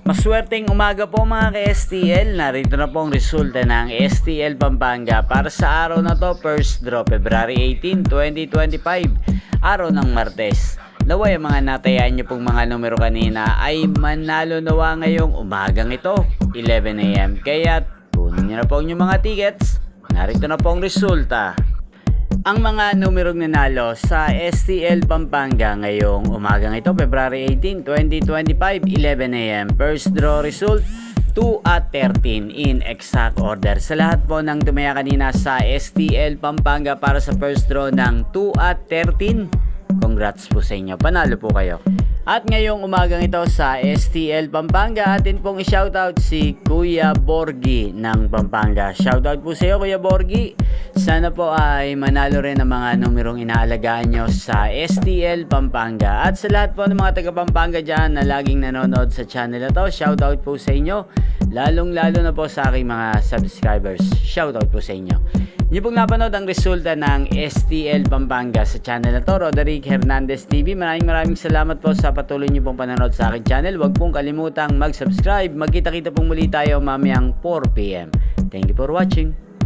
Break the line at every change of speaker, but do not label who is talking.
Maswerteng umaga po mga ka-STL. Narito na po ang resulta ng STL Pampanga para sa araw na to, first draw February 18, 2025, araw ng Martes. Naway ang mga natayaan nyo pong mga numero kanina ay manalo nawa ngayong umagang ito, 11 AM. Kaya tunin nyo na po ang inyong mga tickets. Narito na po ang resulta. Ang mga numerong nanalo sa STL Pampanga ngayong umagang ito, February 18, 2025, 11 AM. First draw result, 2 at 13 in exact order. Sa lahat po ng tumaya kanina sa STL Pampanga para sa first draw ng 2 at 13, congrats po sa inyo. Panalo po kayo. At ngayong umagang ito sa STL Pampanga, atin pong i-shoutout si Kuya Borgi ng Pampanga. Shoutout po sa iyo, Kuya Borgi. Sana po ay manalo rin ang mga numerong inaalagaan nyo sa STL Pampanga. At sa lahat po ng mga taga Pampanga dyan na laging nanonood sa channel na to, shoutout po sa inyo. Lalong lalo na po sa aking mga subscribers. Shoutout po sa inyo. Hindi pong napanood ang resulta ng STL Pampanga sa channel na to, Roderick Hernandez TV. Maraming salamat po sa patuloy niyo pong panonood sa aking channel. Huwag pong kalimutang mag-subscribe. Magkita-kita pong muli tayo mamayang 4 PM. Thank you for watching.